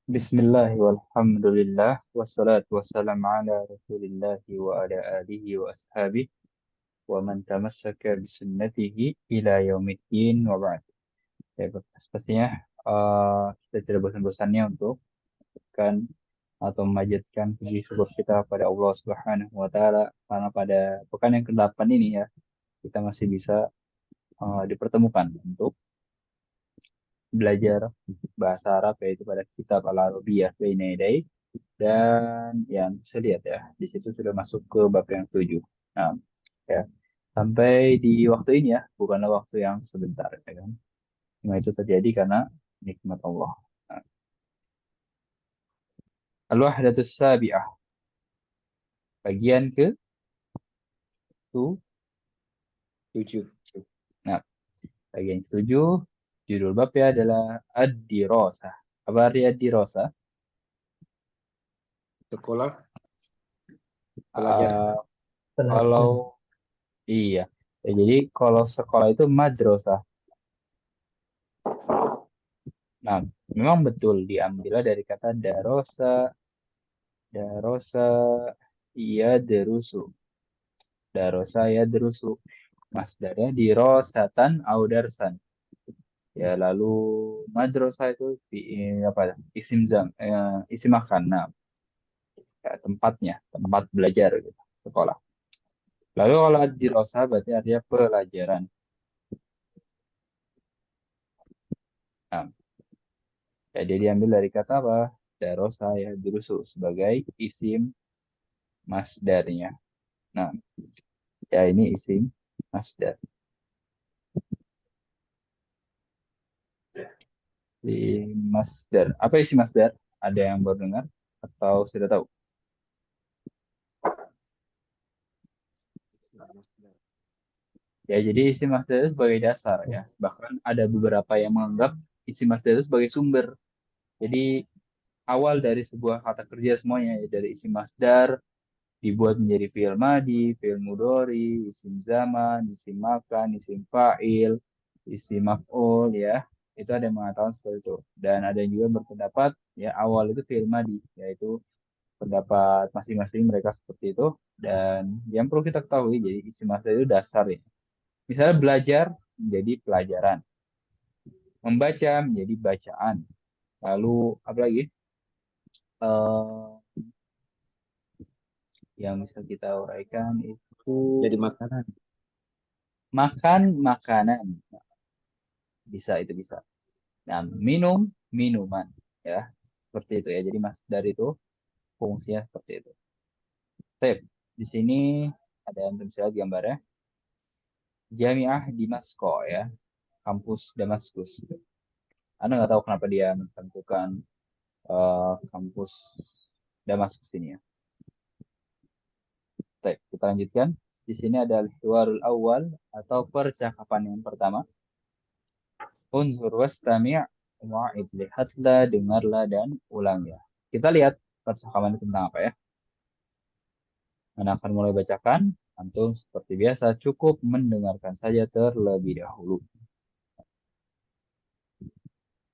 Bismillah walhamdulillah wassalatu wassalamu ala rasulillah wa ala alihi wa ashabihi wa man tamassaka bisunnatihi ila yaumiddin wa ba'd. Ya, pastinya kita tidak bosan-bosannya untuk kan atau memanjatkan puji syukur kita pada Allah Subhanahu wa taala karena pada pekan yang ke-8 ini ya kita masih bisa dipertemukan untuk belajar bahasa Arab yaitu pada kitab Al-Arabiyah Baina Yaday. Dan yang saya lihat ya, di situ sudah masuk ke bab yang 7. Nah, ya, sampai di waktu ini ya, bukanlah waktu yang sebentar, ya kan? Cuma itu terjadi karena nikmat Allah. Nah, Al-Wahdatus Sabi'ah, bagian ke 7. 7. Nah, bagian ke-7, judul babnya adalah Ad-Dirasah. Apa arti Ad-Dirasah? Sekolah, belajar. Uh, kalau iya, ya, jadi kalau sekolah itu madrasah. Nah, memang betul diambil dari kata darosa, darosa, iya derusu, darosa ya derusu. Masdarnya dirosatan au darsan. Ya, lalu madrasah itu apa? Isim isim makan. Nah, ya, tempatnya, tempat belajar gitu, sekolah. Lalu kalau dirosah berarti artinya pelajaran. Nah, jadi diambil dari kata apa? Darosa ya derusu sebagai isim masdarnya. Nah, ya ini isim masdar. Di masdar. Apa isi masdar? Ada yang baru dengar atau sudah tahu? Ya, jadi isi masdar itu sebagai dasar ya. Bahkan ada beberapa yang menganggap isi masdar itu sebagai sumber. Jadi awal dari sebuah kata kerja semuanya ya, dari isi masdar dibuat menjadi fi'il madi, fi'il mudhari, isim zaman, isim makan, isim fa'il, isim maf'ul ya. Itu ada yang mengatakan seperti itu. Dan ada yang juga berpendapat ya awal itu fi'il madi yaitu pendapat masing-masing mereka seperti itu. Dan yang perlu kita ketahui jadi isi masdar itu dasar ya. Misalnya belajar menjadi pelajaran, membaca menjadi bacaan. Lalu apa lagi? Eh, yang bisa kita uraikan itu Jadi makanan. makan makanan. Bisa itu bisa. Nah, minum minuman ya. Seperti itu ya. Jadi masdar itu fungsinya seperti itu. Sip. Di sini ada yang tulis gambarnya. Jamiah Dimasko ya. Kampus Damaskus. Anda nggak tahu kenapa dia menentukan kampus Damaskus ini ya. Baik, kita lanjutkan. Di sini ada al-hiwarul awal atau percakapan yang pertama. Unzur wastami' wa'id, lihatlah, dengarlah dan ulang ya. Kita lihat percakapan itu tentang apa ya. Anda akan mulai bacakan. Antum seperti biasa cukup mendengarkan saja terlebih dahulu.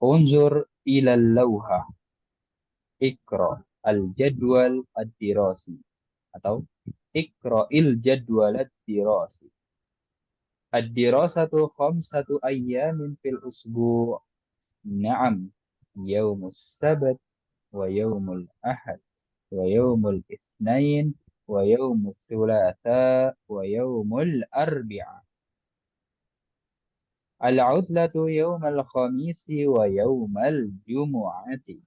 Unzur ilal lawha. Ikra al-jadwal ad-dirasi. Atau ikra il-jadwal ad-dirasi. Ad-dirasatu khamsatu ayyamin fil usbu'. Na'am. Yaumus sabat wa yaumul ahad wa yaumul itsnain wa yaumul thulatha wa yaumul arbi'a. Al-'udlatu yaumal khamisi wa yaumal jumu'ati.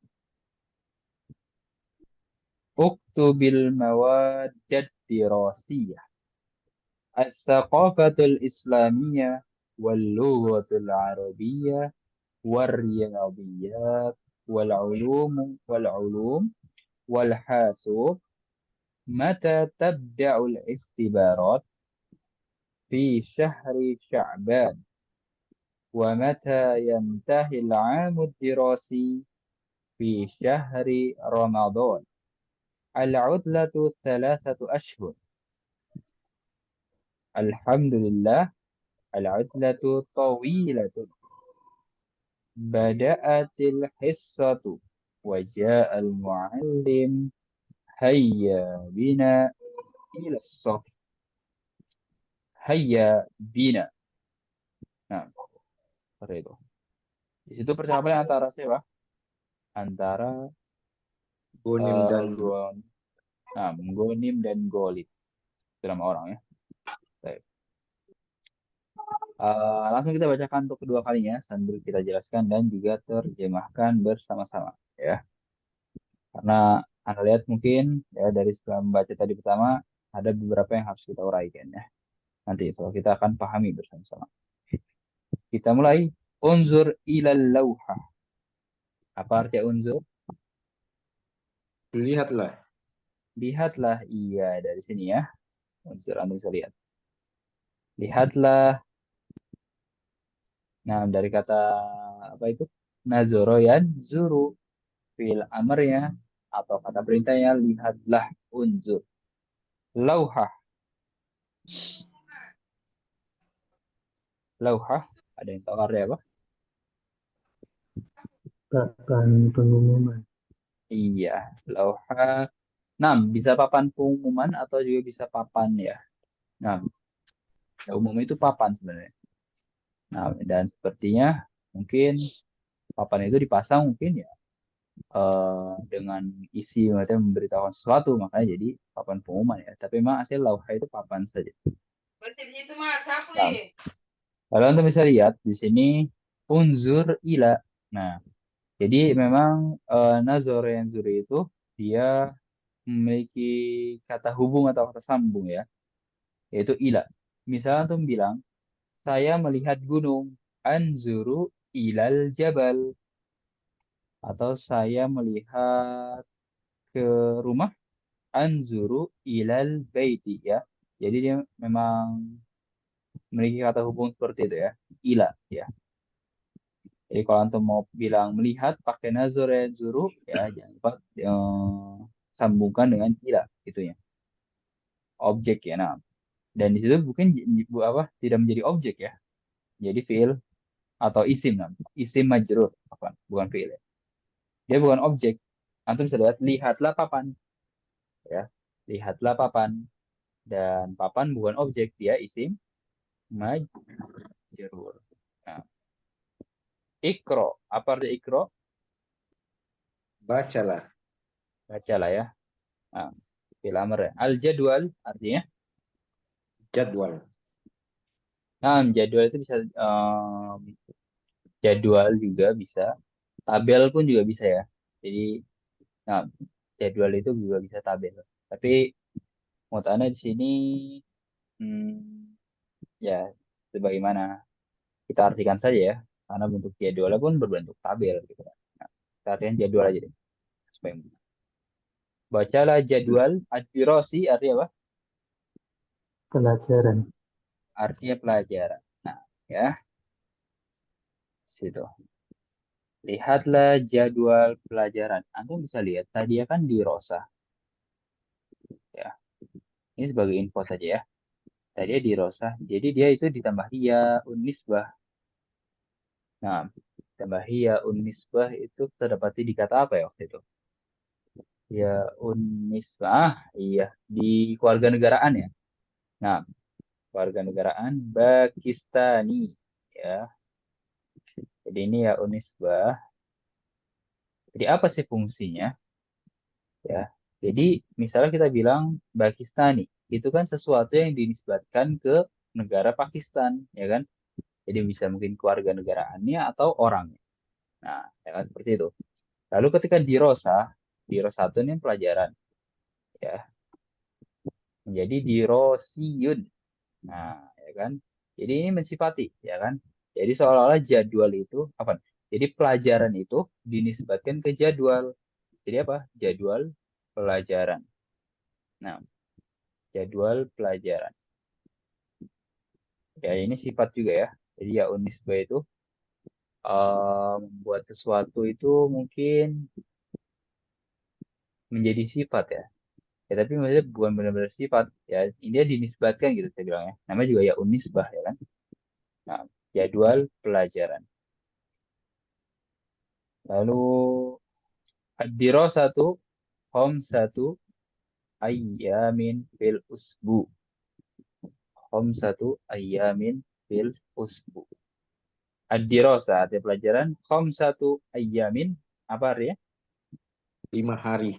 Uktubil mawaddat dirasiyah. الثقافة الإسلامية واللغة العربية والرياضيات والعلوم والحاسوب. متى تبدأ الاختبارات؟ في شهر شعبان. ومتى ينتهي العام الدراسي؟ في شهر رمضان. العطلة 3 أشهر. الحمد لله العطلة طويلة. بدأت الحصة وجاء المعلم هيا بنا إلى الصف. Hayya bina. Nah, seperti itu. Di situ percakapan antara siapa? Antara Gonim dan Gon, nah, Gonim dan Golib. Itu nama orang ya. Baik. Langsung kita bacakan untuk kedua kalinya sambil kita jelaskan dan juga terjemahkan bersama-sama ya. Karena Anda lihat mungkin ya dari setelah membaca tadi pertama ada beberapa yang harus kita uraikan ya. Nanti soal kita akan pahami bersama-sama. Kita mulai. Unzur ilal lauha. Apa arti unzur? lihatlah. Lihatlah, iya dari sini ya. Unsur Anda bisa lihat. Lihatlah. Nah, dari kata apa itu? Nazoro zuru. Fil amarnya atau kata perintahnya lihatlah unzur. Lauhah. Lauhah. Ada yang tahu artinya apa? Papan pengumuman. Iya. Lauhah. Nah, bisa papan pengumuman atau juga bisa papan ya. Nah, umum itu papan sebenarnya. Nah, dan sepertinya mungkin papan itu dipasang mungkin ya dengan isi maksudnya memberitahukan sesuatu makanya jadi papan pengumuman ya tapi memang asli lauha itu papan saja. Nah, kalau anda bisa lihat di sini unzur ila. Nah, jadi memang nazar yang zuri itu dia memiliki kata hubung atau kata sambung ya, yaitu ila. Misalnya antum bilang saya melihat gunung, anzuru ilal jabal, atau saya melihat ke rumah, anzuru ilal baiti ya. Jadi dia memang memiliki kata hubung seperti itu ya. Ila ya. Jadi kalau antum mau bilang melihat pakai nazar ya zuru ya jangan lupa sambungkan dengan ila itunya. Objek ya. Nah, dan di situ bukan apa tidak menjadi objek ya. Jadi fiil atau isim nah. Isim majrur apa? Bukan fiil ya. Dia bukan objek. Antum bisa lihat lihatlah papan ya. Lihatlah papan dan papan bukan objek dia isim majrur. Nah, ikro, apa arti ikro? Bacalah. Baca lah ya. Nah, fil amr ya. Al jadwal artinya. Jadwal. Nah, jadwal itu bisa jadwal juga bisa, tabel pun juga bisa ya. Jadi, nah, jadwal itu juga bisa tabel. Tapi mau tanya di sini, hmm, ya sebagaimana kita artikan saja ya. Karena bentuk jadwalnya pun berbentuk tabel gitu kan. Nah, kita artikan jadwal aja deh. Supaya mudah. Bacalah jadwal ad-dirasi artinya apa? Pelajaran. Artinya pelajaran. Nah, ya, situ. Lihatlah jadwal pelajaran. Antum bisa lihat tadi ya kan di Rosa. Ya, ini sebagai info saja ya. Tadi di Rosa. Jadi dia itu ditambah ya unisbah. Nah, tambah ya unisbah itu terdapati di kata apa ya waktu itu? Ya unisbah. Iya di keluarga negaraan ya. Nah, keluarga negaraan Pakistani ya. Jadi ini ya unisbah. Jadi apa sih fungsinya? Ya. Jadi misalnya kita bilang Pakistani, itu kan sesuatu yang dinisbatkan ke negara Pakistan, ya kan? Jadi bisa mungkin keluarga negaraannya atau orangnya. Nah, ya kan seperti itu. Lalu ketika di rosa itu ini pelajaran, ya, menjadi dirosiyun. Nah, ya kan? Jadi ini mensifati, ya kan? Jadi seolah-olah jadwal itu apa? Jadi pelajaran itu dinisbatkan ke jadwal. Jadi apa? Jadwal pelajaran. Nah, jadwal pelajaran. Ya, ini sifat juga ya. Jadi ya unisba itu membuat sesuatu itu mungkin menjadi sifat ya. Ya tapi maksudnya bukan benar-benar sifat. Ya, ini dia dinisbatkan gitu saya bilang ya. Namanya juga ya unisbah ya kan. Nah, jadwal pelajaran. Lalu Ad-dirasatu khamsatu ayyamin fil usbu. Khamsatu ayyamin fil usbu. Ad-dirasa, arti pelajaran. Khamsatu ayyamin. Apa artinya? 5 hari.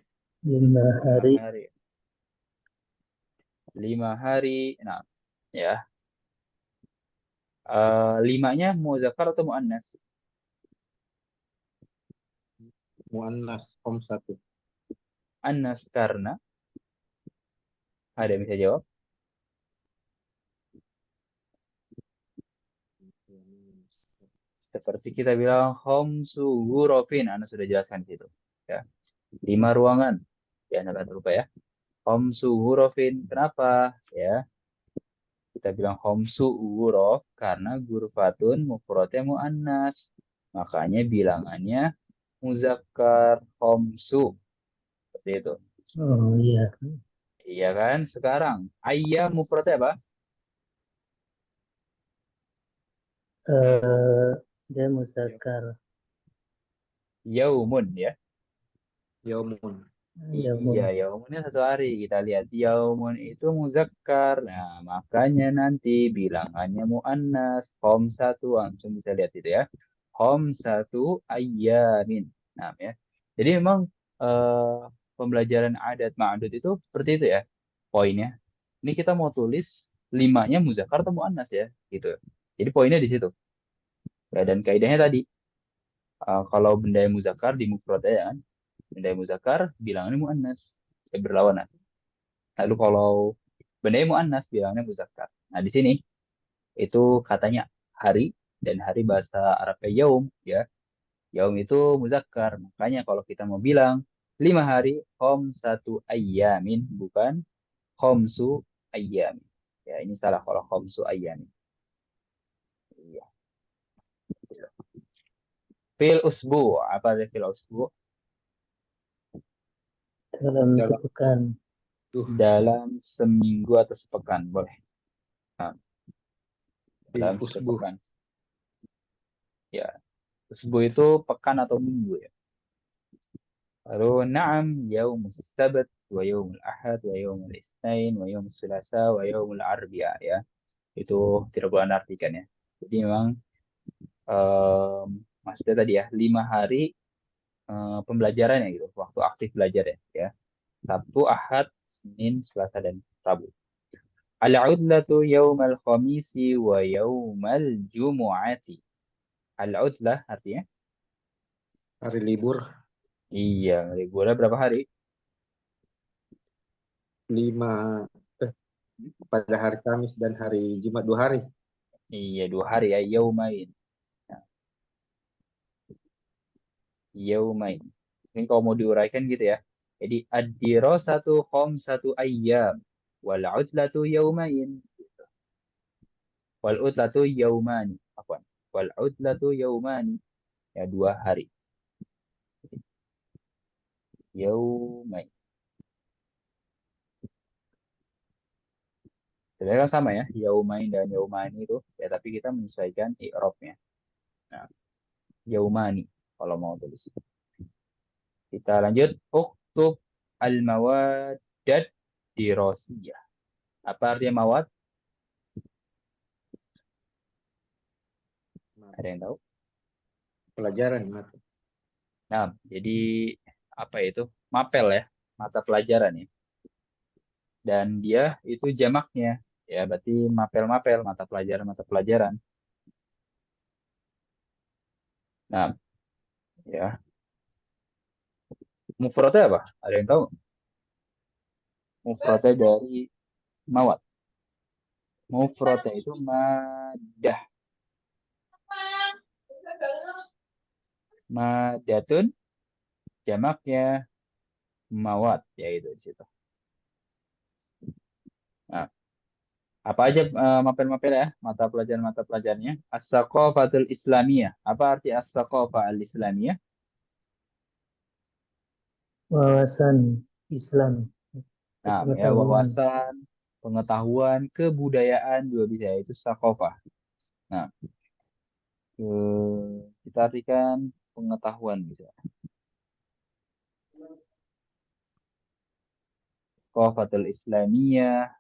5 hari. 5 hari. 5 hari. Nah, ya. Limanya muzakkar atau muannas? Muannas satu. Annas karena ada yang bisa jawab. Seperti kita bilang khamsu ghurafin, Anda sudah jelaskan di situ. Ya, 5 ruangan. Ya, Anda kan lupa ya. Khamsu ghurafin. Kenapa? Ya, kita bilang khamsu ghuraf karena ghurfatun mufradnya muannas. Makanya bilangannya muzakkar khamsu. Seperti itu. Oh iya. Iya kan? Sekarang ayyam mufradnya apa? Eh, dia Ya. muzakkar. Yaumun ya. Yaumun. Iya, Yaumun. yaumunnya 1 hari. Kita lihat yaumun itu muzakkar. Nah, makanya nanti bilangannya muannas. Satu langsung bisa lihat itu ya. Satu ayyamin. Nah, ya. Jadi memang pembelajaran adat ma'adud itu seperti itu ya. Poinnya. Ini kita mau tulis limanya muzakkar atau muannas ya, gitu. Jadi poinnya di situ. Ya, dan kaidahnya tadi, kalau benda yang muzakkar di mufrad ya kan. Benda yang muzakkar bilangannya muannas. Ya, berlawanan. Lalu kalau benda muannas bilangnya muzakkar. Nah, di sini itu katanya hari dan hari bahasa Arabnya yaum ya. Yaum itu muzakkar. Makanya kalau kita mau bilang 5 hari satu ayyamin bukan khamsu ayyamin. Ya, ini salah kalau khamsu ayyamin. Iya. Fil usbu, apa arti fil usbu? Dalam Dalam sepekan. Dalam seminggu atau sepekan, boleh. Nah, fil dalam usbu. sepekan. Ya, usbu itu pekan atau minggu ya. Lalu na'am yaumus sabat wa yaumul ahad wa yaumul isnain wa yaumus sulasa wa yaumul arbi'a ya. Itu tidak boleh Anda artikan ya. Jadi memang maksudnya tadi ya 5 hari pembelajaran ya gitu, waktu aktif belajar ya. Ya. Sabtu, Ahad, Senin, Selasa dan Rabu. Al-udlatu yaumal khamisi wa yaumal jumu'ati. Al-udlah artinya? Hari libur. Iya, liburnya berapa hari? 5 pada hari Kamis dan hari Jumat 2 hari. Iya, 2 hari ya, yaumain. Nah, yaumain. Mungkin kalau mau diuraikan gitu ya. Jadi ad-dirasatu khamsatu ayyam wal udlatu yaumain. Wal udlatu yaumani. Afwan. Wal udlatu yaumani. Ya, 2 hari. Yaumain. Sebenarnya kan sama ya, yaumain dan yaumani itu. Ya, tapi kita menyesuaikan i'rabnya. Nah, yaumani kalau mau tulis. Kita lanjut. Uktub al-mawaddad dirosiyah. Apa artinya mawad? Ada yang tahu? Pelajaran. Nah, jadi apa itu? Mapel ya, mata pelajaran ya. Dan dia itu jamaknya. Ya, berarti mapel-mapel, mata pelajaran. Nah, ya. Mufradnya apa? Ada yang tahu? Mufradnya dari mawad. Mufradnya itu madah. Madatun jamaknya mawad, yaitu di situ. Nah, apa aja mapel-mapel ya, mata pelajarannya? As-Saqafatul Islamiyah. Apa arti As-Saqafah al-Islamiyah? Wawasan Islam. Nah, ya Pengetahuan. wawasan, pengetahuan, kebudayaan juga bisa itu Saqafah. Nah, kita artikan pengetahuan bisa. Thaqafatul Islamiyah,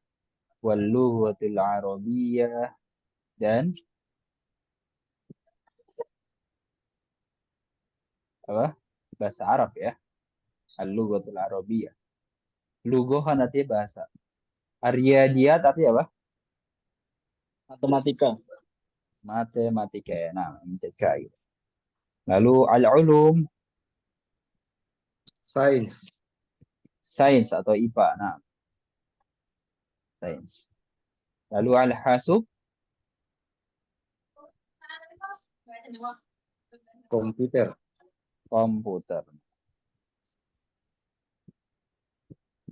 wal lughatul Arabiyyah, dan apa? Bahasa Arab ya. Al-lughatul Arabiyyah. Lughah kan artinya bahasa. Ar-riyadiyat artinya apa? Matematika. Matematika ya. Nah, mencegah gitu. Lalu al-ulum, Sains. sains atau IPA. Nah, sains. Lalu al-hasub, Komputer. komputer.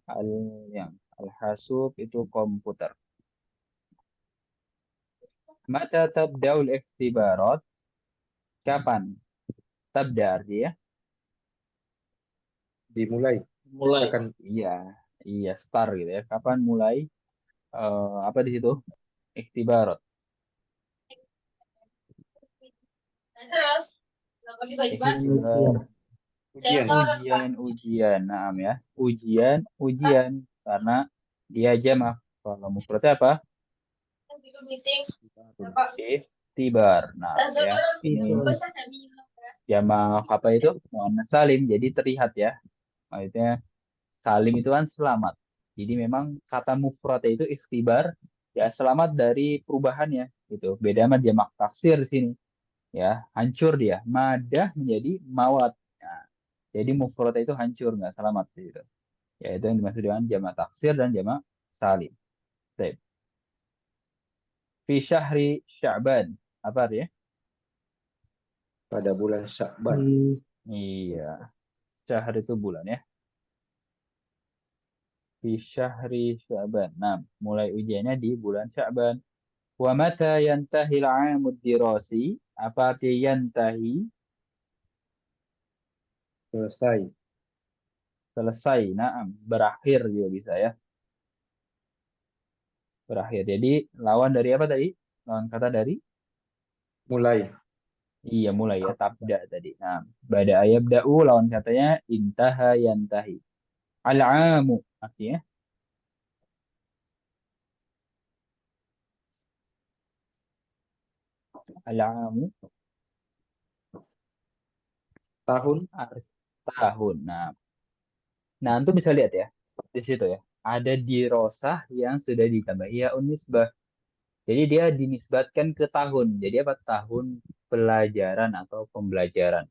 Al yang al-hasub itu komputer. Mata tabda'ul ikhtibarat? Kapan? Tabda artinya? Dimulai. Mulai. Akan Iya, iya start gitu ya. Kapan mulai? Apa di situ? Ikhtibarat. Ujian. ujian. Ujian. Nah, ya. Ujian. Karena dia jamak. Kalau mufradnya apa? Ikhtibar. Nah, ya. Ini jamak apa itu? Muannas salim. Jadi terlihat ya. Maksudnya salim itu kan selamat. Jadi memang kata mufradnya itu ikhtibar. Ya selamat dari perubahannya. Gitu. Beda sama jamak taksir di sini. Ya, hancur dia. Madah menjadi mawat. Nah, jadi mufradnya itu hancur, nggak selamat gitu. Ya, itu yang dimaksud dengan jamak taksir dan jamak salim. Baik. Fi syahri Sya'ban. Apa artinya? Pada bulan Sya'ban. Iya. Syahr itu bulan ya. Fi syahri Sya'ban. Nah, mulai ujiannya di bulan Sya'ban. Wa mata yantahil 'amud dirasi? Apa arti yantahi? Selesai. Selesai. Nah, berakhir juga bisa ya. Berakhir. Jadi lawan dari apa tadi? Lawan kata dari? Mulai. Iya mulai ya tabda tadi. Nah, bada yabda'u lawan katanya intaha yantahi. Al-amu artinya al-amu Tahun. tahun. Nah, antum bisa lihat ya di situ ya. Ada dirosah yang sudah ditambah ya unisbah. Jadi dia dinisbatkan ke tahun. Jadi apa? Tahun pelajaran atau pembelajaran.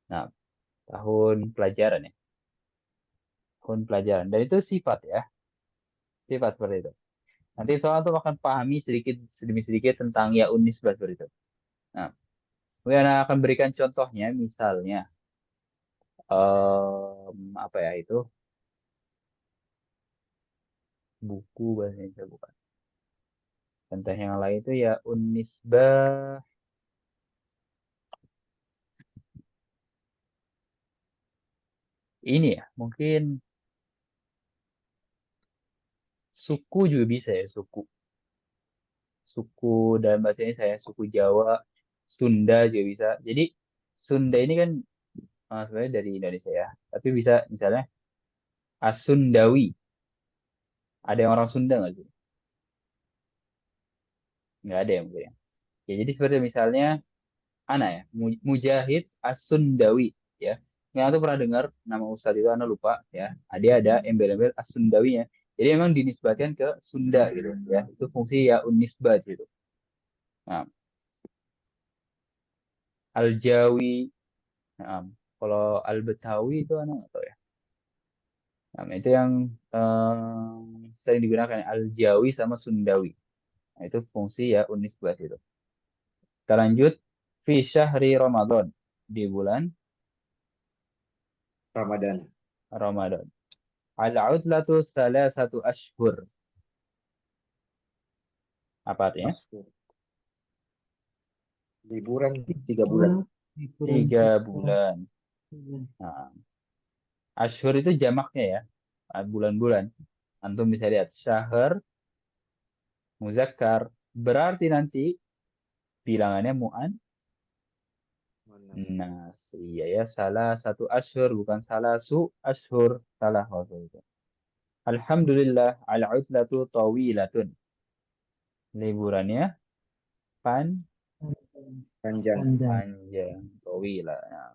Nah, tahun pelajaran ya. Tahun pelajaran. Dan itu sifat ya. Sifat seperti itu. Nanti soal tuh akan pahami sedikit demi sedikit tentang ya unisbah seperti itu. Nah, kemudian akan berikan contohnya, misalnya apa ya itu buku bahasa Indonesia bukan. Contoh yang lain itu ya unisbah ini ya mungkin suku juga bisa ya suku dalam bahasa ini saya suku Jawa, Sunda juga bisa. Jadi Sunda ini kan sebenarnya dari Indonesia ya, tapi bisa misalnya Asundawi. Ada yang orang Sunda nggak sih? Nggak ada yang mungkin ya. Ya, jadi seperti misalnya Ana ya, Mujahid As-Sundawi ya. Nggak tuh pernah dengar nama Ustadz itu Ana lupa ya. Dia ada embel-embel As-Sundawinya. Jadi memang dinisbatkan ke Sunda gitu ya. Itu fungsi ya unisbat gitu. Nah, Al-Jawi, nah, kalau Al-Betawi itu Ana nggak tahu ya. Nah, itu yang sering digunakan Al-Jawi sama Sundawi. Nah, itu fungsi ya unisbat itu. Kita lanjut fi syahri Ramadan di bulan Ramadan. Ramadan. Al-udlatu salasatu ashhur. Apa artinya? Ashur. Liburan 3 bulan. Tiga bulan. Nah, ashhur itu jamaknya ya. Bulan-bulan. Antum bisa lihat. Syahr, muzakkar. Berarti nanti bilangannya mu'an. Nas. Iya ya. Salah satu ashhur. Bukan salah su ashhur. Salah waktu itu. Alhamdulillah al-utlatu tawilatun. Liburannya pan Panjang. Panjang. panjang. Tawila. Nah,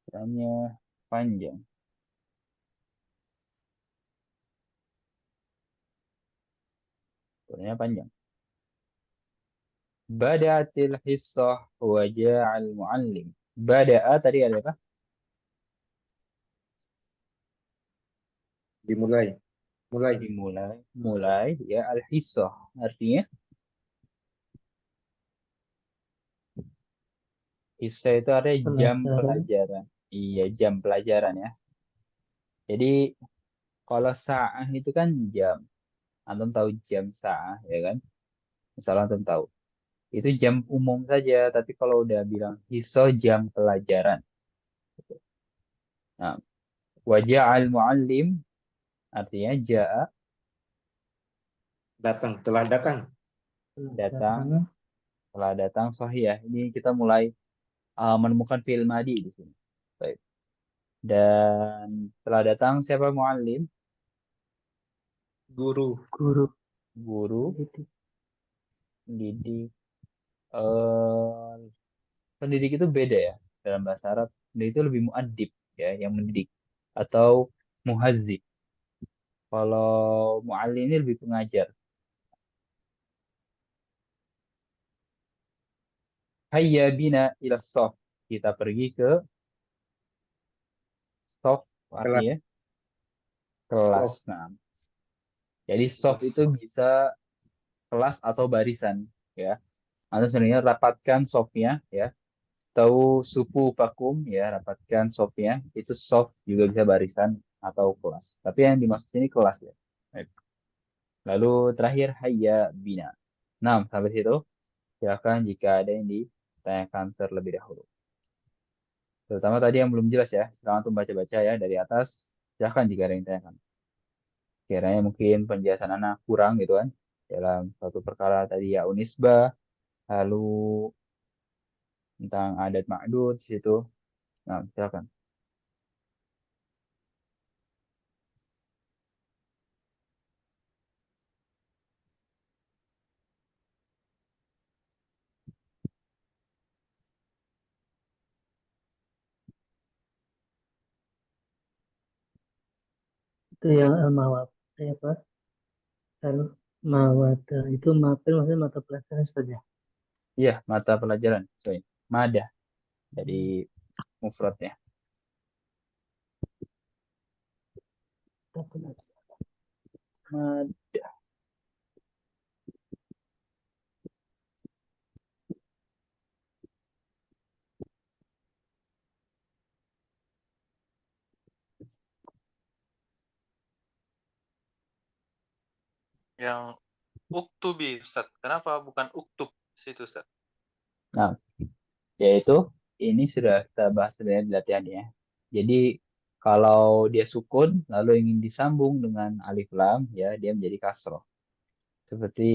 liburannya panjang. Liburannya panjang. Bada'atil hissah wa ja'al muallim. Bada'a tadi ada apa? Dimulai. Mulai. Dimulai. Mulai ya al-hissah. Artinya hissah itu ada jam Pelajaran. pelajaran. Iya, jam pelajaran ya. Jadi kalau sa'ah itu kan jam. Antum tahu jam sa'ah ya kan? Misalnya antum tahu. Itu jam umum saja, tapi kalau udah bilang hissah jam pelajaran. Nah, wajah al-muallim artinya ja'a Datang. Telah datang. datang, telah datang sahih ya. Ini kita mulai menemukan fi'il madi di sini. Baik. Dan telah datang siapa muallim? Guru. Guru. Guru, pendidik. Eh, pendidik itu beda ya dalam bahasa Arab. Pendidik itu lebih muadib ya, yang mendidik atau muhazzib. Kalau muallim ini lebih pengajar. Hayya bina ila sof. Kita pergi ke sof Kelas. artinya kelas. Soft. Nah, jadi soft itu bisa kelas atau barisan ya. Atau sebenarnya rapatkan softnya ya. Tahu suku vakum ya, rapatkan softnya. Itu soft juga bisa barisan atau kelas. Tapi yang dimaksud sini kelas ya. Baik. Lalu terakhir hayya bina. Nah, sampai situ silakan jika ada yang ditanyakan terlebih dahulu. Terutama tadi yang belum jelas ya. Sekarang tuh baca-baca ya dari atas. Silakan jika ada yang ditanyakan. Kiranya mungkin penjelasan anak kurang gitu kan dalam satu perkara tadi ya unisbah lalu tentang adat ma'dud di situ. Nah, silakan. Itu yang mawab. Apa? Kan mawad itu mapel maksudnya mata pelajaran saja. Iya, mata pelajaran. Sorry. Mada dari mufradnya. Mata pelajaran. Mada. Yang uktubi, Ustaz. Kenapa bukan uktub situ, Ustaz? Nah, yaitu ini sudah kita bahas sebenarnya di latihan ya. Jadi kalau dia sukun lalu ingin disambung dengan alif lam ya dia menjadi kasroh. Seperti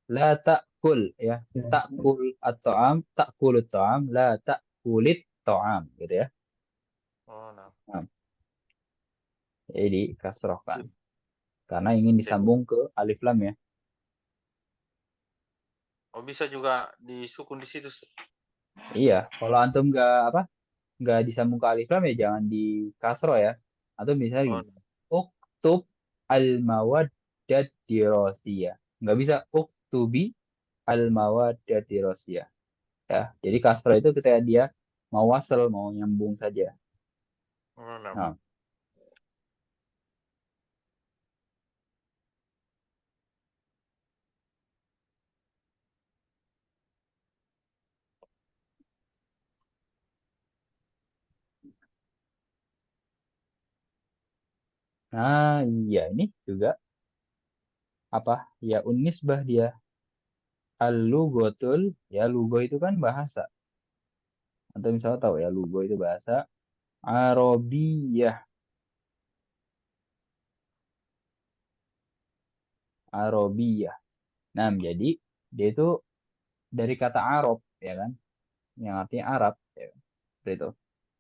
Oh, la ta'kul ya. Ya. Ta'kul at-ta'am, ta'kulut ta'am, la ta'kulit ta'am gitu ya. oh, nah. Nah, jadi kasroh kan. Karena ingin Bisa, disambung ke alif lam ya. oh, bisa juga disukun di situ, Ustaz. Iya, kalau antum nggak disambung ke alif lam ya jangan di kasroh ya. Atau misalnya Oh, gini, uktub al mawaddat dirosiyah. Nggak bisa uktubi al mawaddat dirosiyah. Ya, jadi kasroh itu ketika dia mau wasal, mau nyambung saja. oh, nah. Nah, nah iya ini juga apa ya unisbah dia al-lugotul ya lugo itu kan bahasa. Atau misalnya tahu ya lugo itu bahasa Arabiyah. Arabiyah. Nah, jadi dia itu dari kata Arab, ya kan? Yang artinya Arab, ya kan? Seperti itu.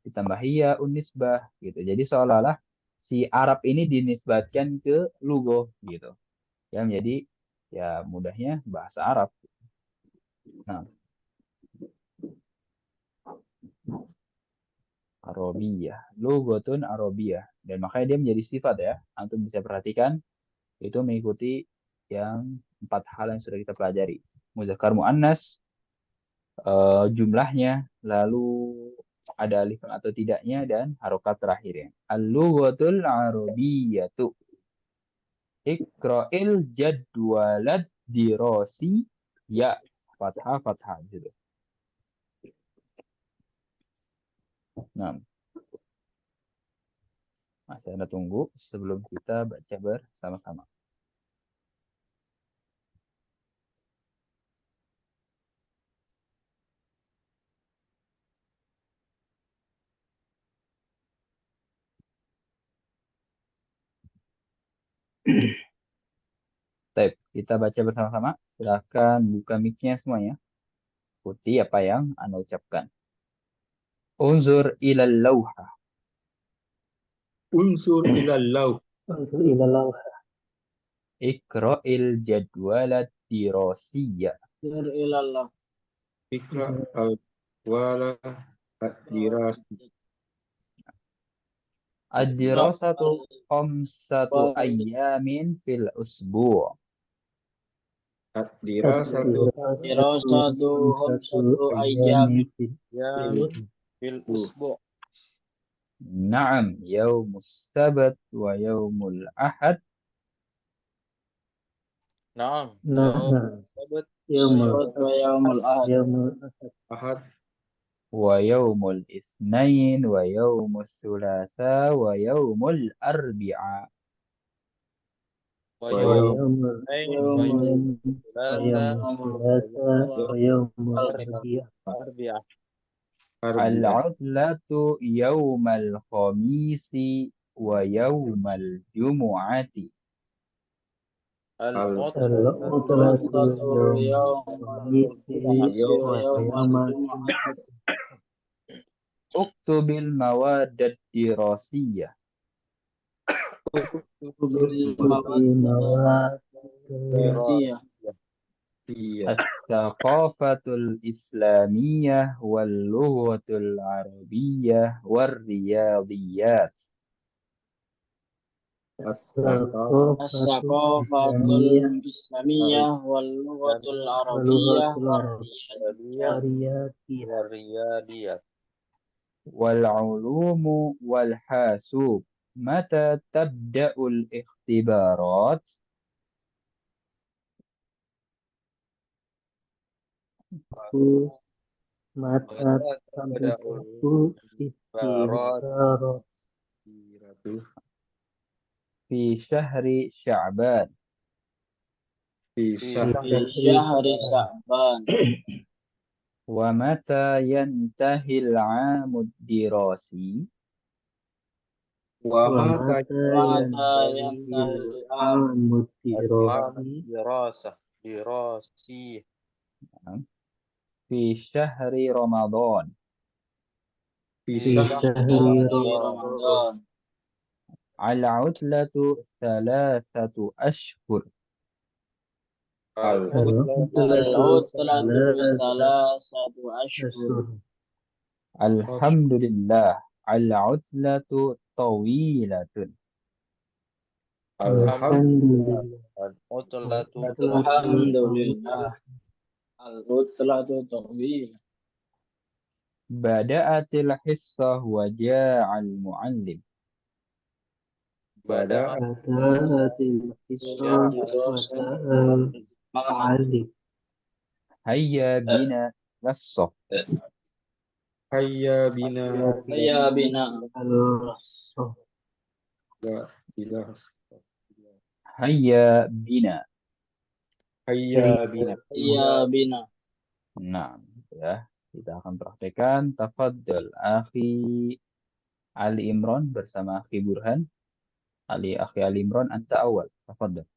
ditambah ya unisbah gitu. Jadi seolah-olah si Arab ini dinisbatkan ke lugo gitu. Ya menjadi ya mudahnya bahasa Arab. Nah, Arabiyah, lughatun Arabiyah, dan makanya dia menjadi sifat ya. Antum bisa perhatikan itu mengikuti yang 4 hal yang sudah kita pelajari. Muzakkar muannas, jumlahnya, lalu ada alif atau tidaknya, dan harokat terakhirnya. Al-lughatul Arabiyyatu. Iqra'il jadwalad dirasi ya fathah fathah gitu. Nah, masih Anda tunggu sebelum kita baca bersama-sama. Baik, kita baca bersama-sama. Silakan buka mic-nya semuanya. Ikuti apa yang Anda ucapkan. Unzur ilal lawha. Unsur ilal lauh. Unsur ila lawh. Iqra'il jadwalad dirasiyya. Unsur ilallah. Ikra al-wala ad-dirasi. Ad-dirasatu khamsatu ayyamin fil usbu'. Ad-dirasatu Dirasatu khamsatu ayyamin fil usbu'. Naam, yaumus sabat wa yaumul ahad Naam. Nah, Sabat yaumul Wa yaumul ahad. yaumul ahad wa yaumul isnain wa yaumus sulasa wa yaumul arbi'a. wa wa yaum yaumul Yaumul wa yaumul sulasa wa yaumul arbi'a. arbi'ah. arbiyah. Al-'utlatu yaumal khamisi wa yaumal jumu'ati. Al-utlatu yaumul khamisi wa yaumul jumu'ah. Uktubil mawaddad dirasiyah. Iya. Iya. As-thaqafatul islamiyah wal lughatul arabiyyah war riyadiyat. As-saqafatul islamiyah wal lughatul arabiyyah Wariyadiyat. Wal ulumu wal hasub. Mata tabda'ul ikhtibarat? Mata tabi'atu istighfarat Fi syahri Sya'ban. Fi syahri syahri Sya'ban. Wa mata yantahil 'amud dirasi? wa mata Mata yantahil amud dirasi Dirasi. Fi syahri Ramadan. fi fi syahri Ramadan. Al-'utlatu thalathatu ashhur. Al-utlatu salasatu ashhur. Alhamdulillah. Al-'utlatu tawilatun. Alhamdulillah. Al-utlatu Alhamdulillah. Al-utlatu tawil. Bada'atil hissah wa ja'al mu'allim. bada Bada'atil hisab wa ta'al ma'alik. Hayya bina nassah. hayya bina Ya bina. Al-Rasul. ila Hayya bina. hayya bina Ya bina. Nah, ya. Kita akan praktekkan. Tafadhol akhi Ali Imran bersama akhi Burhan. Akhi Ali Imran, anta awal. Tafadhol.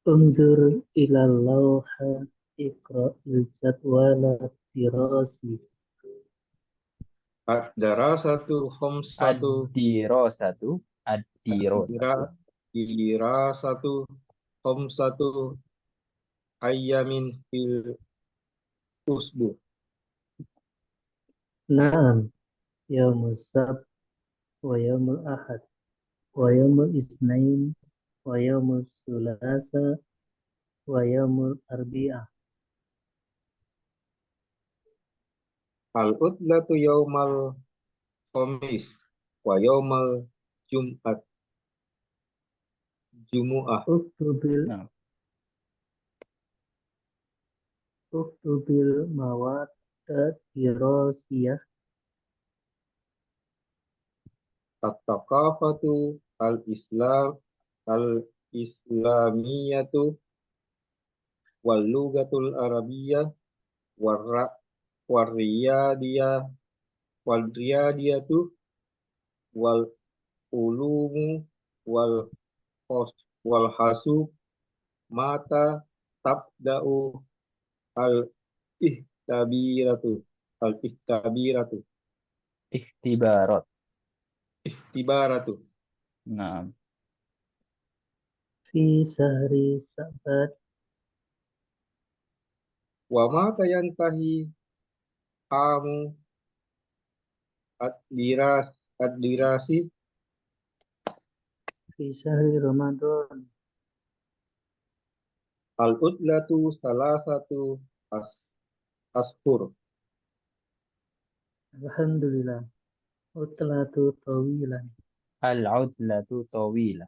Unzur ila lawha iqra'il jadwala dirasi. Ad-darasatu khamsatu Ad-dirasatu. Ad-dirasatu. dirasatu khamsatu ayyamin fil usbu. Naam, yaumus sabt wa yaumul ahad wa yaumul isnain wa yaumul sulasa wa yaumul arbi'ah. Al-utlatu yaumal khamis wa yaumal jum'at jumu'ah. Uktubil Nah, uktubil mawad dirasiyah At-taqafatu al-islamiyatu wal lugatul arabiyyah warriyadiyah wal riyadiyatu wal ulumu wal wal hasub mata tabda'u al ihtabiratu al ihtabiratu ikhtibarat. ihtibaratu Nah, fi sahri sabat wa mata yantahi amu ad-dirasi fi sahri Ramadan. al-udlatu salasatu ashur. Alhamdulillah. Utlatu tawilan. al-udlatu tawila.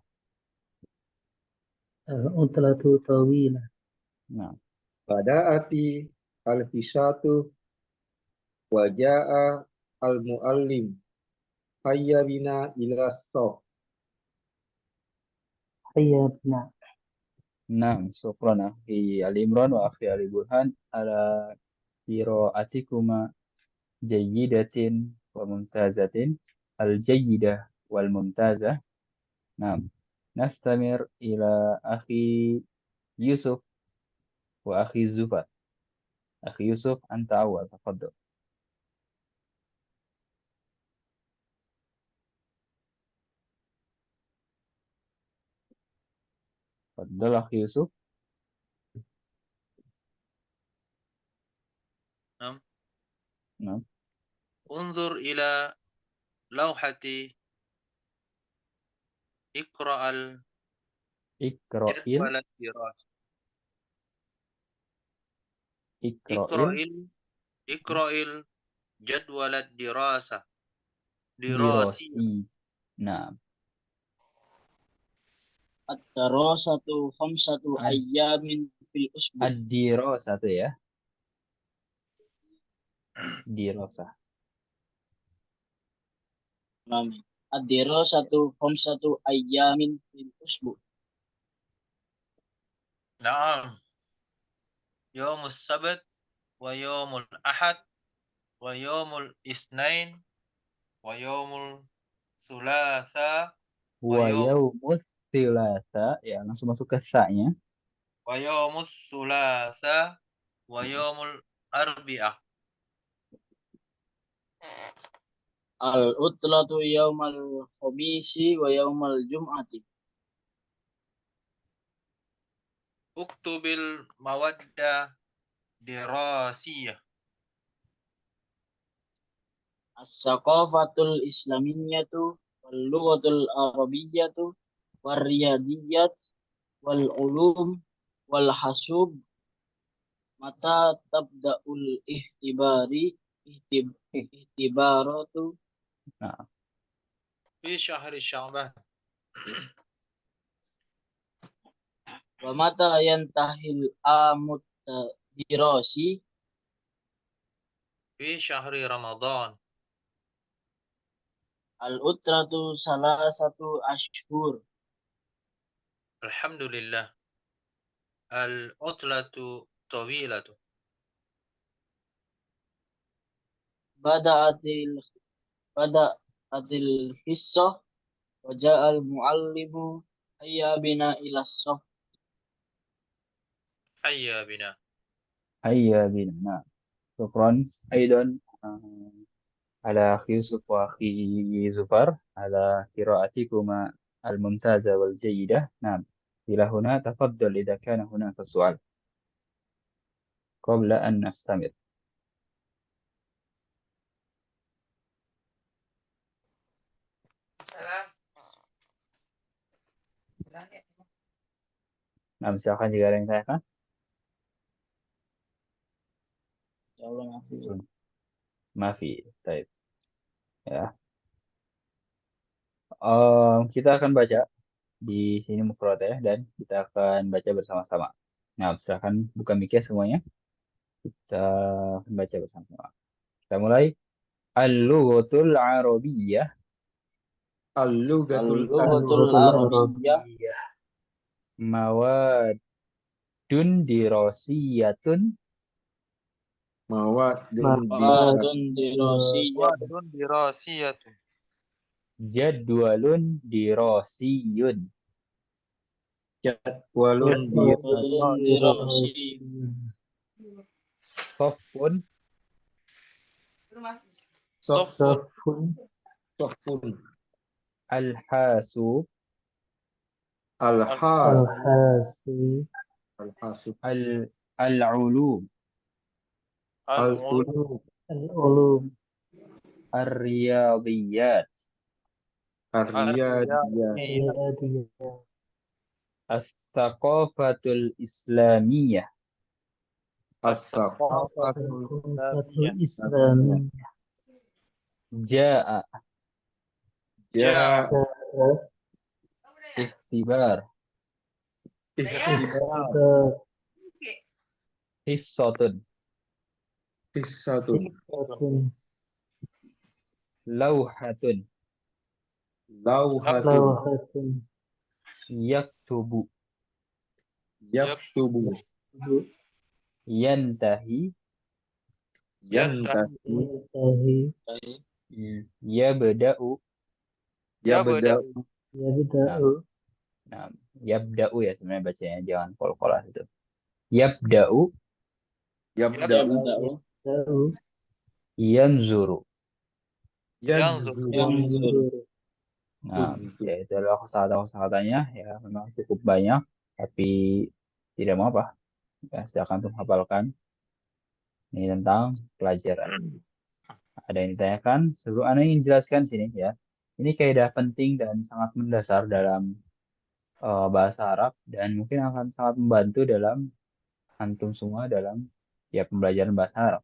Utlatu tawilan. Nah, Bada'ati al-hisatu wa ja'a al-muallim hayya bina ila sof. Hayya bina. nah, syukran akhi Ali Imran wa akhi Ali Burhan ala qiraatikuma jayyidatin wa mumtazatin. Al-jayyidah wal mumtazah. Nah, nastamir ila akhi Yusuf wa akhi Zufar. Akhi Yusuf, anta awal, tafadhal. Tafadhal akhi Yusuf. نعم. Nah, انظر إلى لوحة اقرأ ikra'il الجدول الدراسي. ikra'il اقرأ الجدول الدراسة دراسية. dirasi. Nah, Ad-darasatu khamsatu ad ayyamin fil usbu. ad-dirasatu ya, dirasah. Naam. Ad-dirasatu khamsatu ayyamin fil usbu. نعم. يوم السبت ويوم الأحد ويوم الاثنين ويوم الثلاثاء Wa yaumus tilasa, ya langsung masuk ke sa-nya. ويوم الثلاثاء ويوم الأربعاء. Al-utlatu yaumal khamisi wa yaumal jum'ati. اكتب المودة دراسية. As-saqafatul islamiyyatu wal lughatul arabiyyatu war riyadiyat wal ulum wal hasub mata tabda'ul ihtibaratu Nah, في شهر شعبان. wa mata yantahil amut dirasi في شهر رمضان. al-utratu salasatu ashhur. الحمد لله. العطلة طويلة. bada'atil bada'atil hissah wa ja'al muallimu hayya bina ila saf. حيا بنا. hayya bina. Nah, syukran. Aidan, على أخي يوسف وأخي زفر على قراءتكما الممتازة والجيدة. نعم، إلى هنا تفضل إذا كان هناك سؤال قبل أن نستمر. Nah, silakan jika ada yang tanyakan. Ya Allah, maaf. Maafi, baik. Ya. Kita akan baca di sini mufrad ya, dan kita akan baca bersama-sama. Nah, silakan buka mic semuanya. Kita akan baca bersama-sama. Kita mulai. Al-lughatul Arabiyyah Al-lughatul Al-lughatul Arabiyyah Arabiyyah mawadun dirasiyatun mawadun mawadun dirasiyah Wadun dirasiyatun. jadwalun dirasiyun jadwalun jadwalun dirasiyah sofun Sofun. sofun al-hasub al-has Al-Hasib. al-hasub al-ulum al-ulum Al-Ulum. ar-riyadiyat ar-riyadiyah Al-Riyadiyah. as-thaqafatul islamiyah as-saqafatul Al-Fatul Islamiyah. jaa jaa ikhtibar ikhtibar hissatun hissatun Hikmatun. lawhatun lauhatun Lawhatun. yaktubu yaktubu yantahi yantahi Yantahi. yabda'u yabda'u Yabda'u. nah, yabda'u ya sebenarnya bacanya, jangan kol-kolah itu. Yabda'u yabda'u Yabda'u. yanzuru. yanzuru Yanzur. Nah, ya itu adalah kosakata-kosakatanya ya, memang cukup banyak, tapi tidak mau apa. Ya, silakan untuk hafalkan. Ini tentang pelajaran. Ada yang ditanyakan? Sebelum Anda ingin jelaskan sini ya. Ini kaidah penting dan sangat mendasar dalam bahasa Arab, dan mungkin akan sangat membantu dalam antum semua dalam ya pembelajaran bahasa Arab.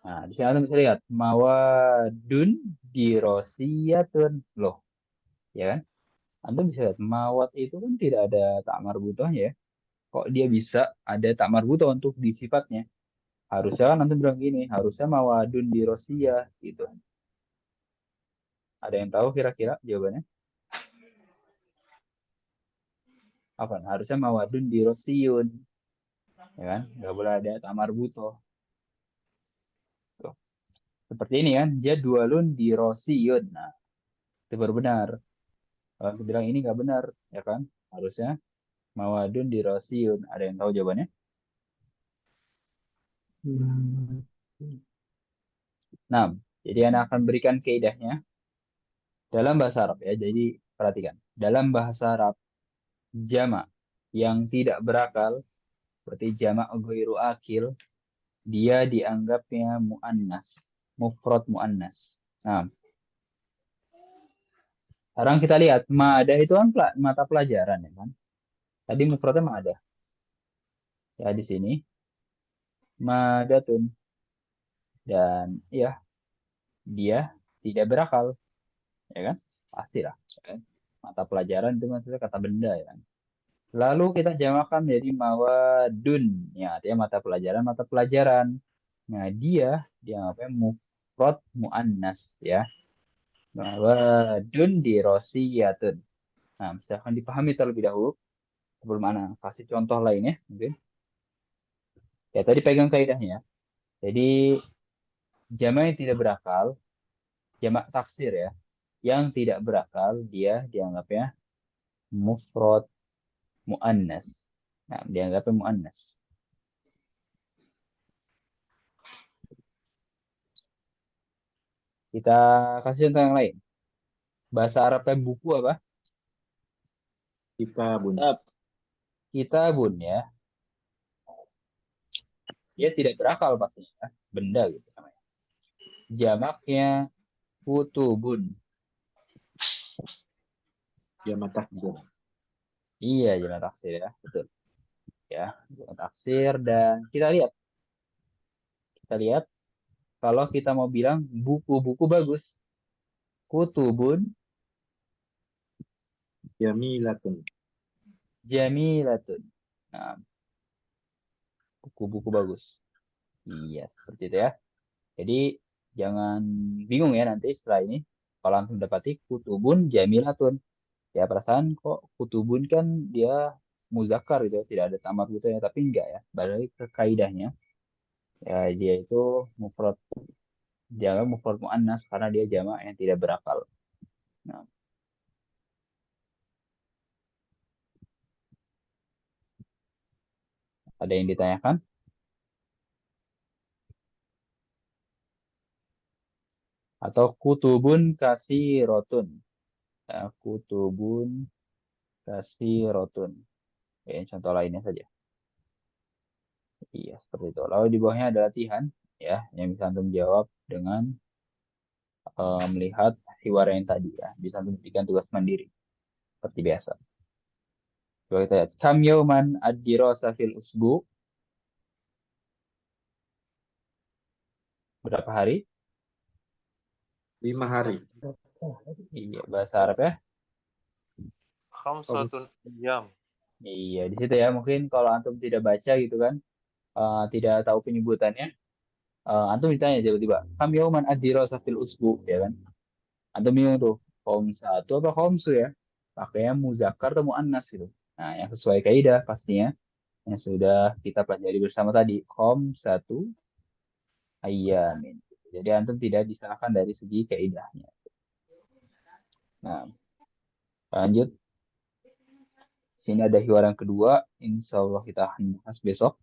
Nah, di sini antum bisa lihat mawadun dirosiyatun. Loh, ya kan? Antum bisa lihat mawad itu kan tidak ada tak marbutohnya ya. Kok dia bisa ada tak marbutoh untuk di sifatnya? Harusnya kan antum bilang gini, harusnya mawadun dirosiyah gitu. Ada yang tahu kira-kira jawabannya? Apa? Harusnya mawadun dirosiyun. Ya kan? Nggak boleh ada tak marbutoh. Tuh. Seperti ini kan, jadwalun dirosiyun. Nah, itu baru benar. Kalau aku bilang ini nggak benar, ya kan? Harusnya mawadun dirosiyun. Ada yang tahu jawabannya? Hmm. Nah, jadi Anda akan berikan kaidahnya dalam bahasa Arab ya. Jadi perhatikan, dalam bahasa Arab jamak yang tidak berakal seperti jamak ghairu akil, dia dianggapnya muannas, mufrad muannas. Nah, sekarang kita lihat ma'adah itu kan mata pelajaran ya kan. Tadi mufradnya ma'adah. Ya di sini ma'adatun, dan ya dia tidak berakal, ya kan? Pastilah, ya kan? Mata pelajaran itu maksudnya kata benda ya kan. Lalu kita jamakan menjadi mawadun, ya artinya mata pelajaran. Nah, dia dianggapnya mufrad muannas ya. Mawadun dirosiyatun. Nah, silahkan dipahami terlebih dahulu sebelum mana kasih contoh lainnya mungkin. Ya tadi pegang kaidahnya. Jadi jamak yang tidak berakal, jamak taksir ya, yang tidak berakal dia dianggapnya mufrad muannas. Nah, dianggapnya muannas. Kita kasih contoh yang lain. Bahasa Arabnya buku apa? Kitabun. Kitab. Kitabun ya. Dia tidak berakal pastinya. Ya. Benda gitu namanya. Jamaknya kutubun. Jamak taksir. Iya, jamak taksir ya. Betul. Ya, jamak taksir. Dan kita lihat kalau kita mau bilang buku-buku bagus. Kutubun Jamilatun. jamilatun. Nah, buku-buku bagus. Iya, seperti itu ya. Jadi jangan bingung ya nanti setelah ini. Kalau antum dapati kutubun jamilatun. Ya perasaan kok kutubun kan dia muzakkar gitu ya, tidak ada tamat gitu ya, tapi enggak ya. Balik ke kaidahnya. Ya dia itu mufrad jamak mufrad muannas karena dia jamak yang tidak berakal. Nah, ada yang ditanyakan? Atau kutubun kasirotun. Ya, kutubun kasirotun. Ya, contoh lainnya saja. Iya, seperti itu. Lalu di bawahnya ada latihan ya yang bisa antum jawab dengan melihat hiwara yang tadi ya. Bisa antum berikan tugas mandiri seperti biasa. Coba kita lihat. Kam yauman ad-dirasa fil usbu? Berapa hari? 5 hari. Iya, bahasa Arab ya. Khamsatun ayyam. Iya, di situ ya. Mungkin kalau antum tidak baca gitu kan, tidak tahu penyebutannya, antum ditanya tiba-tiba, kam yauman ad-dirasa fil usbu, ya kan? Antum bingung tuh, satu apa khomsu ya? Pakainya muzakkar atau muannas gitu. Nah, yang sesuai kaidah pastinya yang sudah kita pelajari bersama tadi, satu ayyamin. Jadi antum tidak disalahkan dari segi kaidahnya. Nah, lanjut. Sini ada hiwaran kedua. Insya Allah kita akan bahas besok.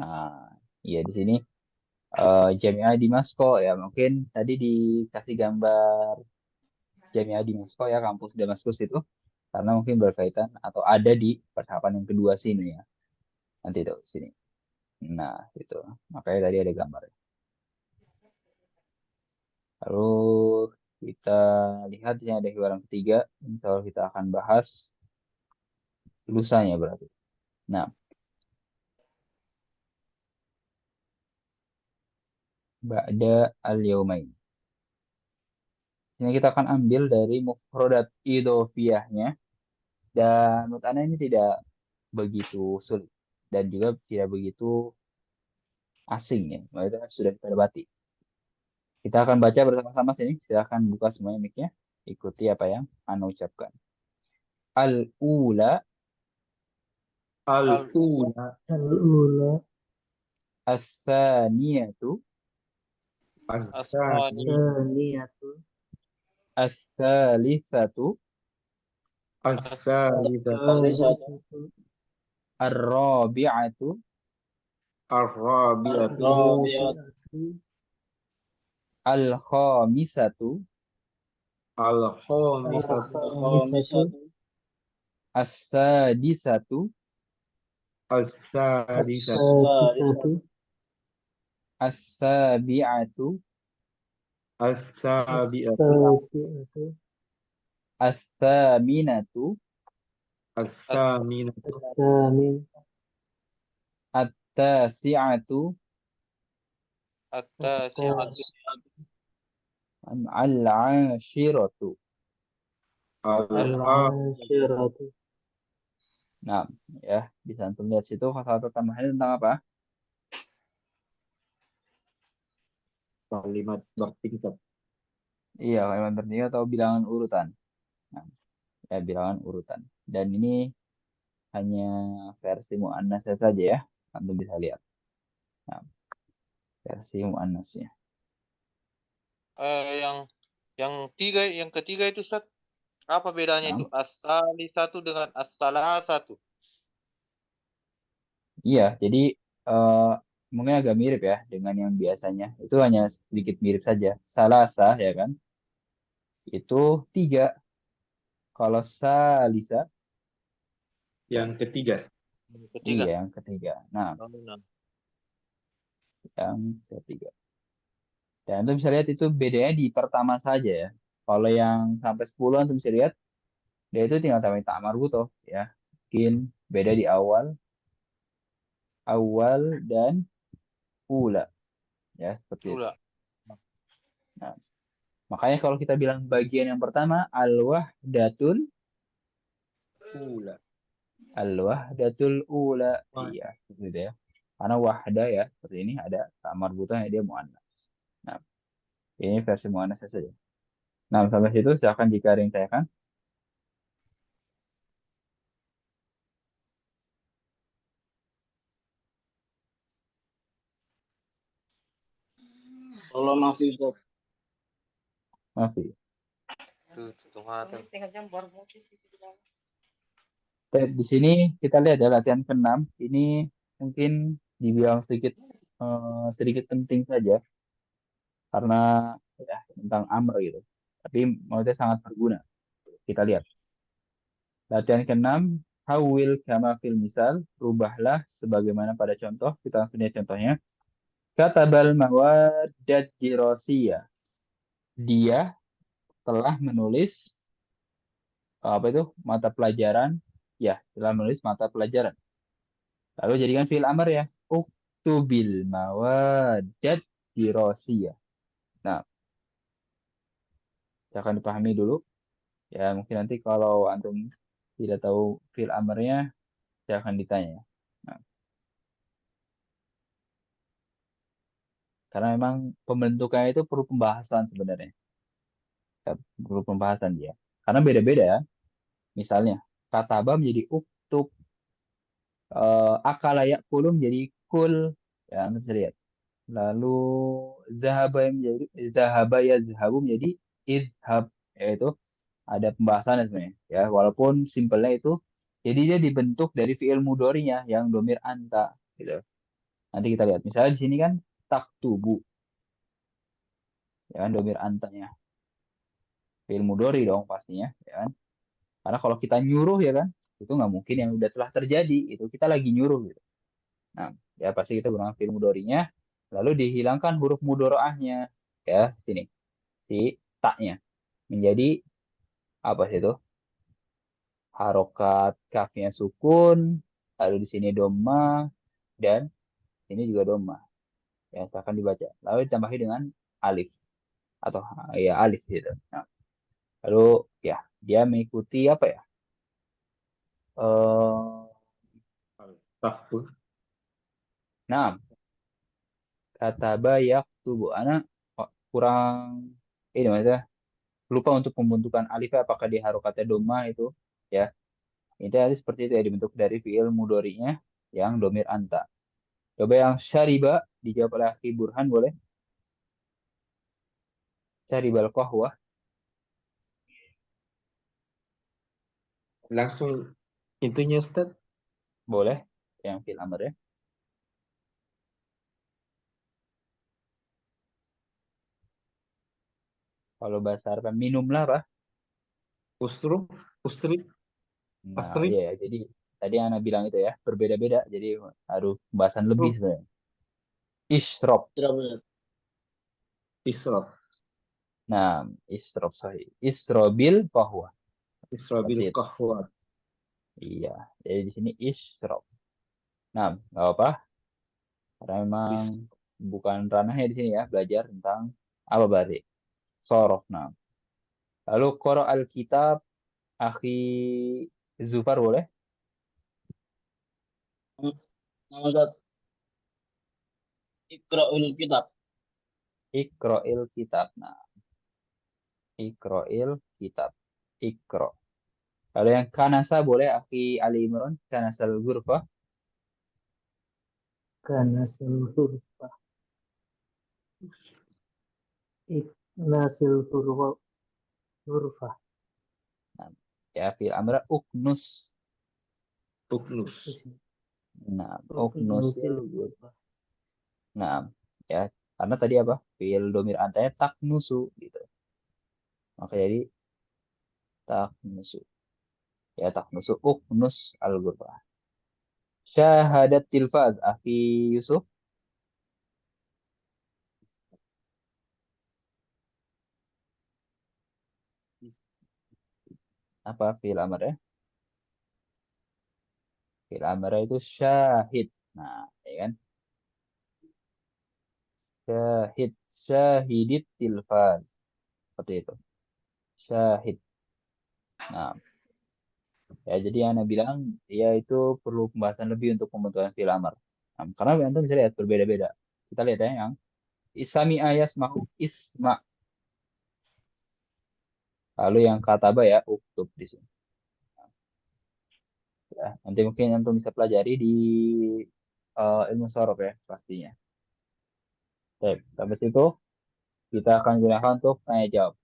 Nah, iya di sini Jami'ah Dimasko ya. Mungkin tadi dikasih gambar Jami'ah Dimasko ya, kampus Damaskus itu. Karena mungkin berkaitan atau ada di percakapan yang kedua sini ya. Nanti itu sini. Nah, itu. Makanya tadi ada gambar. Lalu kita lihat ini ada hiwaran ketiga. Insya Allah kita akan bahas lusanya berarti. Nah, ba'da al-yaumain. Ini kita akan ambil dari mufrodat idofiyahnya. Dan menurut Anda ini tidak begitu sulit. Dan juga tidak begitu asing ya. Itu kan sudah kita dapati. Kita akan baca bersama-sama sini. Silahkan buka semuanya mic-nya. Ikuti apa yang Anda ucapkan. Al-ula, Al-ula. Al-ula, as-saniyatu, As-sani. as-saniyatu, as-salisatu, As-salisatu. as-salisatu, ar-rabi'atu, Ar-rabi'atu. ar-rabi'atu, al-khamisatu, Al-khamisatu. al-khamisatu, as-sadisatu, As-sadisatu. as-sadisatu, as-sabi'atu, As-sabi'atu. as-sabi'atu, as-thaminatu, As-saminatu. as-samin, at-tasi'atu, At-tasi'atu. al-ashiratu. al-ashiratu. Nah, ya, bisa antum lihat situ kata-kata tambahannya tentang apa? Kalimat bertingkat. Iya, kalimat tertinggal atau bilangan urutan. Nah, ya, bilangan urutan. Dan ini hanya versi muannasnya saja ya. Antum bisa lihat. Nah, versi muannasnya. Yang ketiga itu Ustaz, apa bedanya Nah, itu as-salisatu dengan as-salasatu? iya, jadi eh, mungkin agak mirip ya dengan yang biasanya. Itu hanya sedikit mirip saja. Salasa ya kan? Itu 3. Kalau salisa, Yang ketiga. Ketiga. iya yang ketiga. Nah, Oh, nah. yang ketiga. Dan itu bisa lihat itu bedanya di pertama saja ya. Kalau yang sampai 10 antum bisa lihat dia itu tinggal tambahin ta'mar buto ya. Mungkin beda di awal dan ula ya seperti itu. Ula. Nah, makanya kalau kita bilang bagian yang pertama al-wahdatul Ula. al-wahdatul ula. Wah. Iya, gitu ya. Karena wahda ya, seperti ini ada ta'mar butohnya dia muannas. Nah, ini versi muannasnya saja. Nah, sampai situ silakan jika ada yang tanyakan. Kalau masih Ustaz. Maaf. Tuh, mata. Di sini kita lihat ya latihan ke-6 ini mungkin dibilang sedikit penting saja karena ya tentang amr gitu. Tapi menurutnya sangat berguna. Kita lihat. Latihan ke-6 hawil kama fil misal, rubahlah sebagaimana pada contoh. Kita langsung lihat contohnya. Katabal mawadat dirosiyah. Dia telah menulis apa itu? Mata pelajaran. Ya, telah menulis mata pelajaran. Lalu jadikan fi'il amr ya. Uktubil mawadat dirosiyah. Nah, akan dipahami dulu. Ya, mungkin nanti kalau antum tidak tahu fi'il amrnya, saya akan ditanya. Nah, karena memang pembentukannya itu perlu pembahasan sebenarnya. Ya, perlu pembahasan dia. Karena beda-beda ya. Misalnya, kataba menjadi uktub, akala yakulu menjadi kul. Ya, antum bisa lihat. Lalu zahaba yazhabu menjadi idhab, yaitu ada pembahasan sebenarnya ya walaupun simpelnya itu jadi dia dibentuk dari fiil mudhari'nya yang domir anta gitu. Nanti kita lihat misalnya di sini kan taktubu ya kan domir antanya fiil mudhari dong pastinya ya kan karena kalau kita nyuruh ya kan itu nggak mungkin yang udah telah terjadi itu kita lagi nyuruh gitu. Nah ya pasti kita gunakan fiil mudhari'nya lalu dihilangkan huruf mudhari'ahnya ya sini si taknya menjadi apa sih itu harokat kafnya sukun, lalu di sini doma dan ini juga doma. Ya, silahkan dibaca. Lalu ditambahi dengan alif atau ya alif gitu. Nah, lalu ya dia mengikuti apa ya? Eh, Tahun. nah, kata bayak tubuh anak kurang ini maksudnya lupa untuk pembentukan alifnya apakah di harokatnya doma itu ya. Ini tadi seperti itu ya dibentuk dari fiil mudorinya yang domir anta. Coba yang syariba dijawab oleh Akhi Burhan boleh? Syaribal qahwah Langsung intinya Ustaz. boleh yang fil amr ya. Kalau bahasa Arab minumlah Pak. Usru. Ustri. Nah, Asri. iya ya. Jadi tadi yang Anda bilang itu ya, berbeda-beda. Jadi harus pembahasan lebih Oh, sebenarnya. Isrob. Tidak benar. Isrob. Nah, isrob sahih. Isrobil bahwa seperti Isrobil itu. kahwa. Iya. Jadi di sini isrob. Nah, nggak apa, karena memang bukan ranahnya di sini ya, belajar tentang apa berarti sorof. Nah, lalu qara al-kitab akhi Zufar boleh? Nama Ustaz. Iqra'ul kitab. Iqra'il kitab. Nah, Iqra'il kitab. Iqra. Kalau yang kanasa boleh Aki Ali Imran, kanasal ghurfah. Karena seluruh nasil huruf Nah, ya fil amra uknus. Uknus. Nah, nusil uknusil huruf. Nah, ya karena tadi apa? Fiil domir antanya taknusu gitu. Maka jadi taknusu. Ya taknusu uknus al-ghurfah. Syahadat tilfaz akhi Yusuf. Apa fiil amr ya? Fiil amr itu syahid. Nah, ya kan? Syahid, syahidit tilfaz. Seperti itu. Syahid. Nah, ya jadi yang Anda bilang ya itu perlu pembahasan lebih untuk pembentukan fiil amr. Nah, karena antum bisa lihat berbeda-beda. Kita lihat ya yang isami ayas mahu isma. Lalu yang kataba ya uktub di sini. Ya, nanti mungkin antum bisa pelajari di ilmu sorof ya pastinya. Baik, sampai situ kita akan gunakan untuk tanya jawab.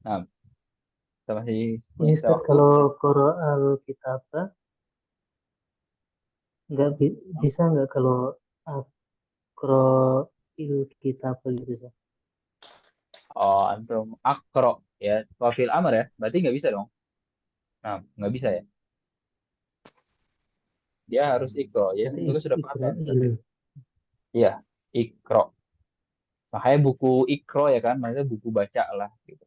Nah, kita masih Ini punya Ustaz, waktu. kalau Qara al-Kitabah nggak bisa nggak kalau Qara il-Kitabah gitu Ustaz? Oh, antum akro ya, profil amar ya, berarti nggak bisa dong. Nah, nggak bisa ya. Dia harus ikro ya. Berarti Itu sudah Iqra paham il. tadi. Iya, ikro. Makanya buku ikro ya kan, maksudnya buku baca lah gitu.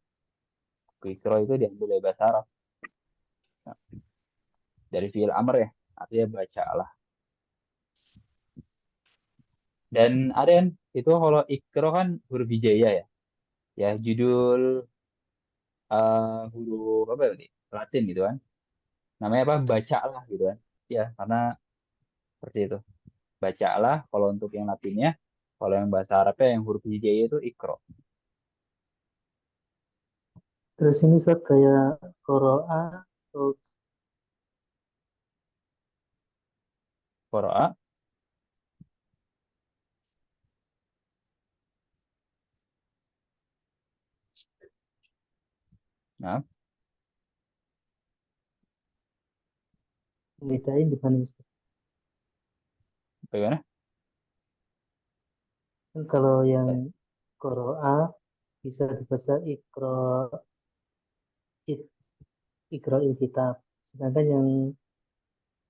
Buku ikro itu diambil dari bahasa Arab. Nah, dari fiil amr ya, artinya baca lah. Dan ada kan, itu kalau ikro kan huruf hijaiyah ya. Ya, judul huruf apa ya, Latin gitu kan. Namanya apa? Baca lah gitu kan. Ya, karena seperti itu. Bacalah kalau untuk yang Latinnya, kalau yang bahasa Arabnya yang huruf hijaiyah itu ikro. Terus ini Ustaz kayak Qara'a atau Qara'a. Nah, bedain di mana Ustaz? bagaimana? Kan kalau yang Qara'a bisa dibaca ik, Iqra il-Kitab. Sedangkan yang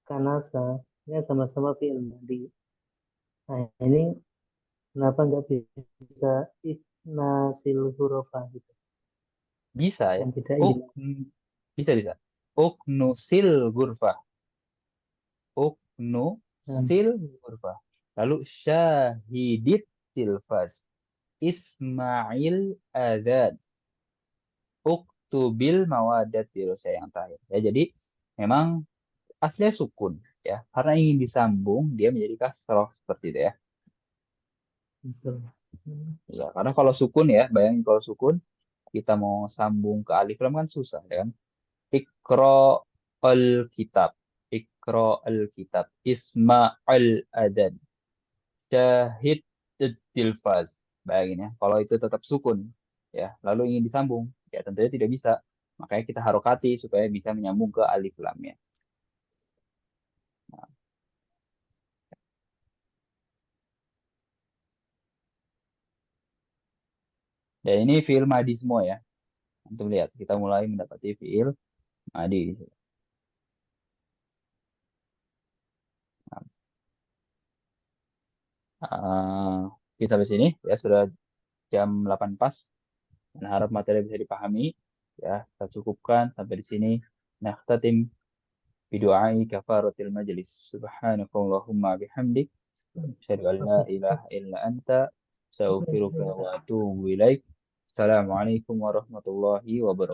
Kanasa ini sama-sama fi'il madi. Nah, ini kenapa nggak bisa nasil hurofa gitu? Bisa ya. Yang tidak Oh, ini. bisa bisa. Uknusil gurfah. Nah, Uknusil gurfah. Lalu syahidit tilfas. Ismail Azad. Uktubil mawadat saya yang terakhir. Ya, jadi memang aslinya sukun ya. Karena ingin disambung dia menjadi kasroh seperti itu ya. misal. Ya, karena kalau sukun ya, bayangin kalau sukun kita mau sambung ke alif lam kan susah ya kan. Ikro al kitab, Ikro al kitab, Isma al adan, Syahid tilfaz. Bayangin ya, kalau itu tetap sukun ya, lalu ingin disambung, ya tentunya tidak bisa. Makanya kita harokati supaya bisa menyambung ke alif lamnya. Dan ini fiil madi semua ya. Untuk lihat, kita mulai mendapati fiil madi di sini. Kita sampai sini ya sudah jam 8 pas. Dan harap materi bisa dipahami. Ya, kita cukupkan sampai di sini. Nakhtatim bidu'ai kafaratil majlis. Subhanakallahumma bihamdik. Asyhadu an la ilaha illa anta. Astaghfiruka wa atubu ilaik. Assalamualaikum warahmatullahi wabarakatuh.